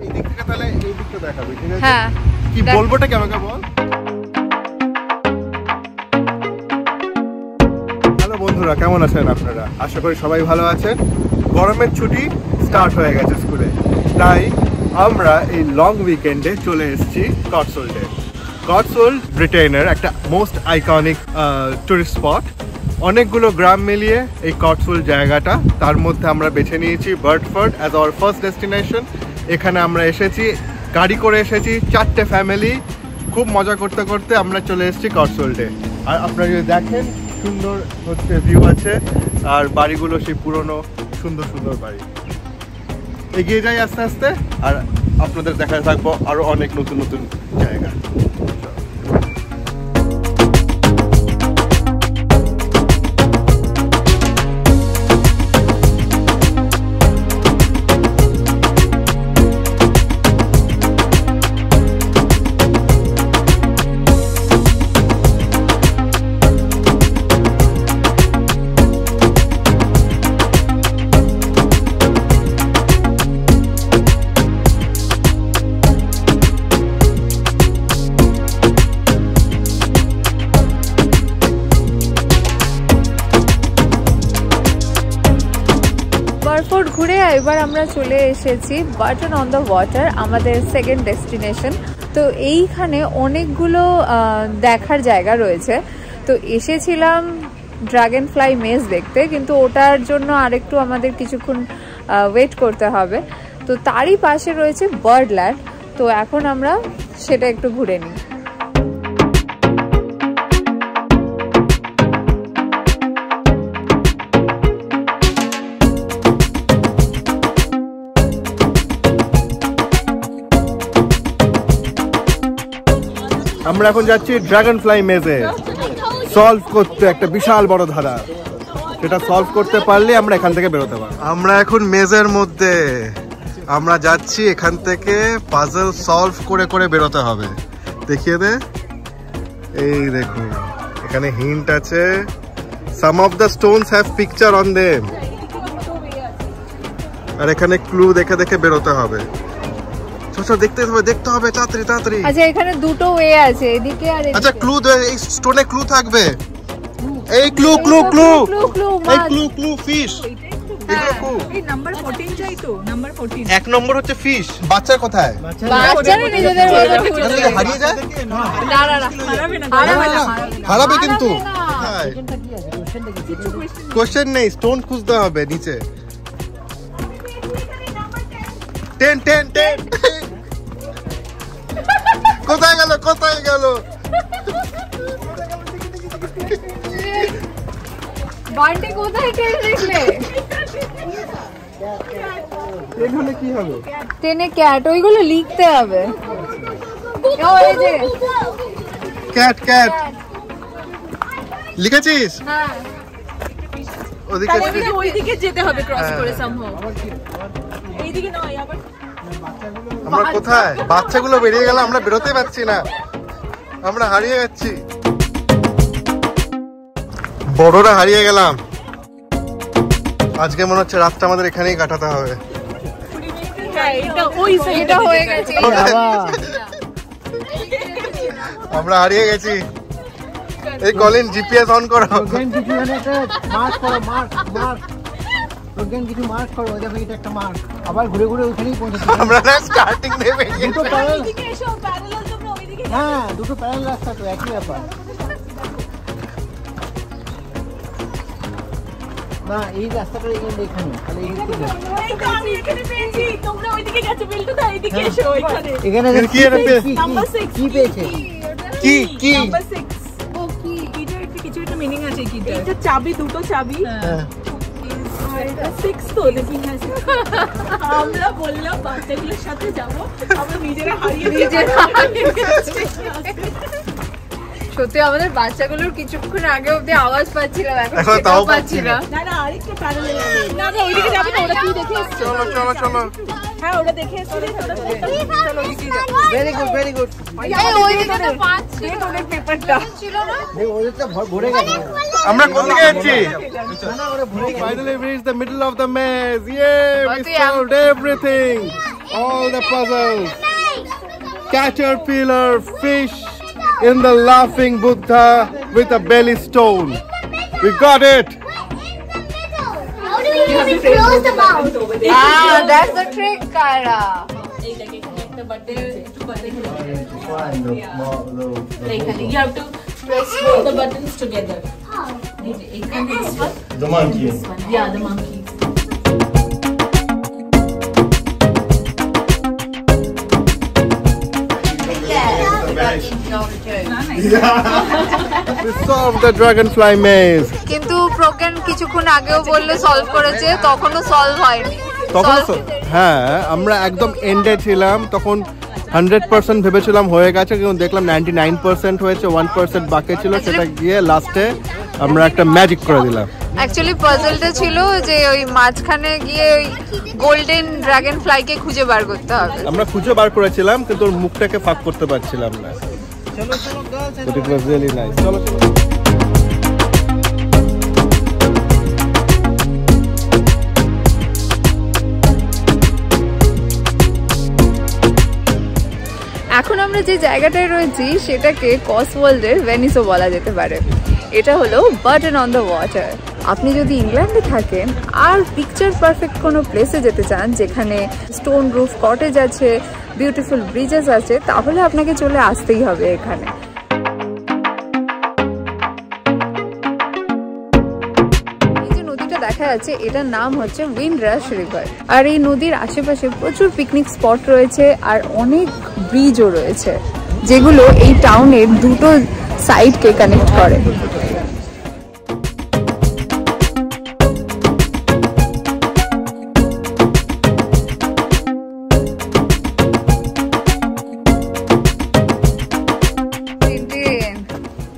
এই দিক থেকে তাহলে এই দিকটা দেখাবি, ঠিক আছে? হ্যাঁ। কি বলবোটা কেমন বল? হ্যালো বন্ধুরা, কেমন আছেন আপনারা? আশা করি সবাই ভালো আছেন। গরমের ছুটি স্টার্ট হয়ে গেছে স্কুলে, তাই আমরা এই লং উইকেন্ডে চলে এসেছি কটসওল্ডে। কটসওল্ড ব্রিটেনের একটা মোস্ট আইকনিক টুরিস্ট স্পট। অনেকগুলো গ্রাম মিলিয়ে এই কটসওল্ড জায়গাটা, তার মধ্যে আমরা বেছে নিয়েছি বার্ডফোর্ড অ্যাজ আওয়ার ফার্স্ট ডেস্টিনেশন। এখানে আমরা এসেছি, গাড়ি করে এসেছি, 4টে ফ্যামিলি। খুব মজা করতে করতে আমরা চলে এসেছি কটসওল্ডে। আর আপনারা যদি দেখেন, সুন্দর হচ্ছে ভিউ আছে, আর বাড়িগুলো সেই পুরনো সুন্দর সুন্দর বাড়ি। এগিয়ে যাই আস্তে আস্তে, আর আপনাদের দেখাতে থাকবো আরো অনেক নতুন নতুন জায়গা। বার্ডফোর্ড ঘুরে এবার আমরা চলে এসেছি বার্টন অন দ্য ওয়াটার, আমাদের সেকেন্ড ডেস্টিনেশন। তো এইখানে অনেকগুলো দেখার জায়গা রয়েছে। তো এসেছিলাম ড্রাগন ফ্লাই মেজ দেখতে, কিন্তু ওটার জন্য আরেকটু আমাদের কিছুক্ষণ ওয়েট করতে হবে। তো তারই পাশে রয়েছে বার্ডল্যান্ড। তো এখন আমরা সেটা একটু ঘুরে নিই। আমরা এখন যাচ্ছি ড্রাগন ফ্লাই মেজে সলভ করতে, একটা বিশাল বড় ধাঁধা। সেটা সলভ করতে পারলে আমরা এখান থেকে বেরোতে পারবো। আমরা এখন মেজের মধ্যে, আমরা যাচ্ছি এখান থেকে পাজল সলভ করে করে বেরোতে হবে। দেখিয়ে দে, এই দেখুন এখানে হিন্ট আছে। Some of the stones have picture on them, আর এখানে ক্লু দেখে দেখে বেরোতে হবে। দেখতে হবে তাড়াতাড়ি তাড়াতাড়ি। আচ্ছা, এখানে দুটো ওয়ে আছে, এদিকে আর এদিকে। আচ্ছা, ক্লু এই স্টোনে ক্লু থাকবে। এই ক্লু ফিশ। এই নাম্বার 14 চাই তো, নাম্বার 14। 1 নম্বর হচ্ছে ফিশ। বাচ্চা কোথায়? বাচ্চারা নিজেদের হারিয়ে যায়। না হারাবে কিন্তু। কোশ্চেন নেই, স্টোন খুঁজতে হবে নিচে। 10 কোথায় গেল? বান্টি কোথায় দেখলে? এখানে কি হবে? 10 ক্যাট, ওইগুলো লিখতে হবে। এই যে ক্যাট লিখেছিস? হ্যাঁ, ওইদিকে যেতে হবে, ক্রস করে সামহাউ। এইদিকে নয়, আবার আমরা কোথায়? বাচ্চাগুলো বেরিয়ে গেল, আমরা বেরোতে পারছি না, আমরা হারিয়ে যাচ্ছি। বড়রা হারিয়ে গেলাম। আজকে মনে হচ্ছে রাতটা আমাদের এখানেই কাটাতে হবে। এটা হয়ে গেছে। আমরা হারিয়ে গেছি। এই কলিন জিপিএস অন করো। আবার ঘুরে ঘুরে ওখানেই পৌঁছে। আমরা না স্টার্টিং নেবে। হ্যাঁ, দুটো প্যারালাল রাস্তা, তো একই ব্যাপার না। এই রাস্তাটা এখানে, তাহলে আমি এখানে পেয়েছি, তোমরা ওইদিকে গেছো, বিল্টু দা এইদিকে এসো। এখানে কি পেয়েছে? কি নাম্বার 6। ও কি এটা কিছু একটা মিনিং আছে। কি এটা? চাবি, দুটো চাবি। হ্যাঁ, এটা 6 তো দেখি। আমরা বললাম বাচ্চাগুলোর সাথে যাবো, আমরা নিজেরা হারিয়ে গেছি। সত্যি আমাদের বাচ্চাগুলোর কিছুক্ষণ আগে অবধি আওয়াজ পাচ্ছিলাম, এখন তাও পাচ্ছি না। না আরেকটা প্যারালাল না, ওইদিকে যাবে না। ওরা কি দেখে এসেছে? চলো। হ্যাঁ, ওরা দেখে এসেছে। চলো ওইদিকে যাও। Very good. এই ওইদিকে তো পাচ্ছি ওদের পেপারটা ছিল না, ওদেরটা ভরে গেছে। আমরা কোন দিকে যাচ্ছি? Finally we reached the middle of the maze. Yay, we solved everything. All the puzzles. Caterpillar, fish in the laughing Buddha with a belly stone. We got it. How do we even close the mouth? That's the trick, Kara. You have to press the buttons together. The monkey. Yeah, the monkey. We solved the dragonfly maze. কিন্তু প্রজ্ঞান কিছুক্ষণ আগেও বললো solve করেছে, তখনও solve হয়নি। তখন হ্যাঁ আমরা একদম এন্ডে ছিলাম, তখন 100% ভেবেছিলাম হয়ে গেছে, কিন্তু দেখলাম 99% হয়েছে, 1% বাকি ছিল। সেটা গিয়ে লাস্টে আমরা একটা ম্যাজিক করে দিলাম। অ্যাকচুয়ালি পাজলটা ছিল যে ওই মাঝখানে গিয়ে ওই গোল্ডেন ড্রাগন ফ্লাইকে খুঁজে বার করতে হবে। আমরা খুঁজে বার করেছিলাম কিন্তু ওর মুখটাকে ফাঁক করতে পারছিলাম না। চলো চলো girls, But it was really nice. চলো চলো। এখন আমরা যে জায়গাটায় রয়েছি সেটাকে কসওয়ার্ল্ডের ভেনিসও বলা যেতে পারে। এটা হলো বাটন অন দ্য ওয়াটার। আপনি যদি ইংল্যান্ডে থাকেন আর পিকচার পারফেক্ট কোনো প্লেসে যেতে চান যেখানে স্টোন রুফ কটেজ আছে, বিউটিফুল ব্রিজেস আছে, তাহলে আপনাকে চলে আসতেই হবে এখানে। এই যে নদীটা দেখা যাচ্ছে এটার নাম হচ্ছে উইন্ডরাশ রিভার। আর এই নদীর আশেপাশে প্রচুর পিকনিক স্পট রয়েছে আর অনেক ব্রিজও রয়েছে যেগুলো এই টাউনের দুটো সাইডকে কানেক্ট করে।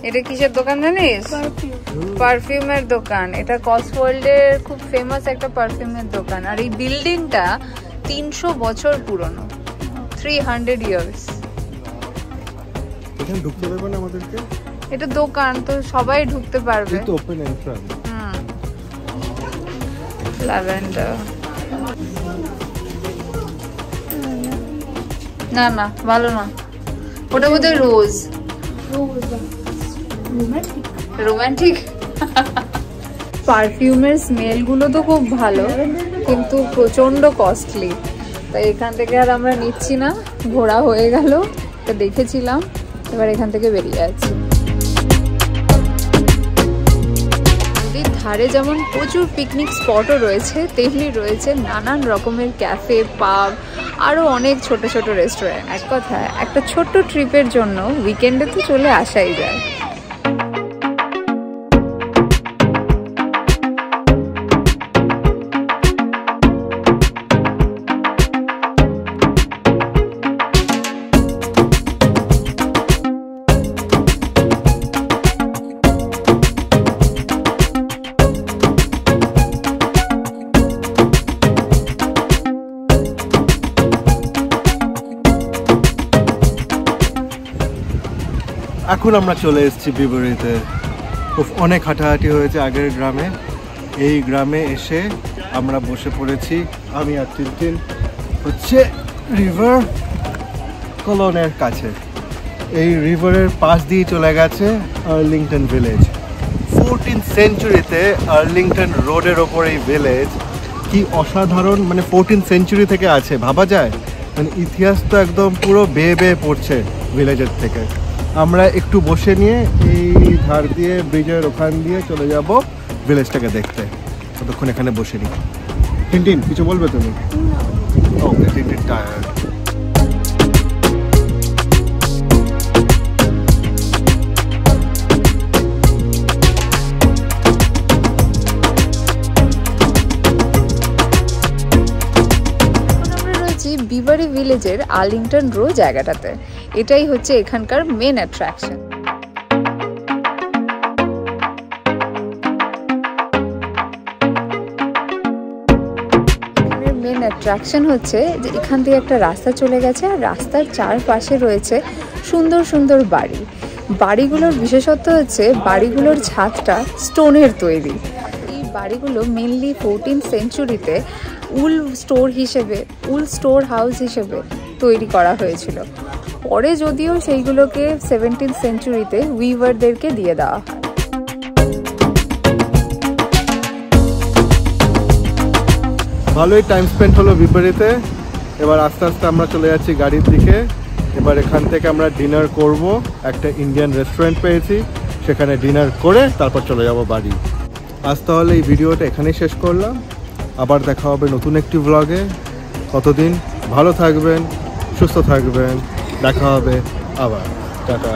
এটা কিসের দোকান জানিস? পারফিউমের দোকান। এটা কসওয়ার্ল্ডের খুব ফেমাস একটা পারফিউমের দোকান। আর এই বিল্ডিংটা 300 বছর পুরনো, 300 ইয়ার্স। এখানে ঢুকতে দেবে না আমাদেরকে? এটা দোকান তো সবাই ঢুকতে পারবে। এটা ওপেন এন্ট্রান্স। ল্যাভেন্ডার। না না ভালো না, ওটা বোধহয় রোজ। রোমান্টিক। পারফিউমের স্মেলগুলো তো খুব ভালো কিন্তু প্রচন্ড কস্টলি, তাই এখান থেকে আর আমরা নিচ্ছি না। ঘোরা হয়ে গেল, এটা দেখেছিলাম, এবার এখান থেকে বেরিয়ে যাচ্ছি। নদীর ধারে যেমন প্রচুর পিকনিক স্পটও রয়েছে, তেমনি রয়েছে নানান রকমের ক্যাফে, পাব, আরও অনেক ছোট ছোট রেস্টুরেন্ট। এক কথায় একটা ছোট্ট ট্রিপের জন্য উইকেন্ডে তো চলে আসাই যায়। এখন আমরা চলে এসেছি বিবরিতে। অনেক হাঁটাহাঁটি হয়েছে আগের গ্রামে, এই গ্রামে এসে আমরা বসে পড়েছি। আমি আর টিনটিন হচ্ছে রিভার কলোনের কাছে। এই রিভারের পাশ দিয়ে চলে গেছে আর্লিংটন ভিলেজ। 14th সেঞ্চুরিতে আর্লিংটন রোডের ওপর এই ভিলেজ, কি অসাধারণ! মানে 14th সেঞ্চুরি থেকে আছে, ভাবা যায়। মানে ইতিহাস তো একদম পুরো বেয়ে বেয়ে পড়ছে ভিলেজের থেকে। আমরা একটু বসে নিয়ে এই ধার দিয়ে ব্রিজের ওখান দিয়ে চলে যাব ভিলেজটাকে দেখতে। ততক্ষণ এখানে বসে নিই। টিনটিন কিছু বলবে তুমি? ওকে, টিনটিন টায়ার্ড। বিবারি ভিলেজের আর্লিংটন রো জায়গাটাতে। এটাই হচ্ছে এখানকার মেন অ্যাট্রাকশন। মেন অ্যাট্রাকশন হচ্ছে যে এখান থেকে একটা রাস্তা চলে গেছে আর রাস্তার চারপাশে রয়েছে সুন্দর সুন্দর বাড়ি। বাড়িগুলোর বিশেষত্ব হচ্ছে বাড়িগুলোর ছাদটা স্টোনের তৈরি। এই বাড়িগুলো মেনলি 14th সেঞ্চুরিতে উল স্টোর হাউস হিসেবে তৈরি করা হয়েছিল। পরে যদিও সেইগুলোকে 17th সেঞ্চুরিতে উইভারদেরকে দিয়ে দেওয়া হয়। ভালোই টাইম স্পেন্ড হলো বিপরীতে। এবার আস্তে আস্তে আমরা চলে যাচ্ছি গাড়ির দিকে। এবার এখান থেকে আমরা ডিনার করব, একটা ইন্ডিয়ান রেস্টুরেন্ট পেয়েছি, সেখানে ডিনার করে তারপর চলে যাব বাড়ি। আজ তাহলে এই ভিডিওটা এখানেই শেষ করলাম, আবার দেখা হবে নতুন একটি ব্লগে। ততদিন ভালো থাকবেন, সুস্থ থাকবেন, দেখা হবে আবার, টাটা।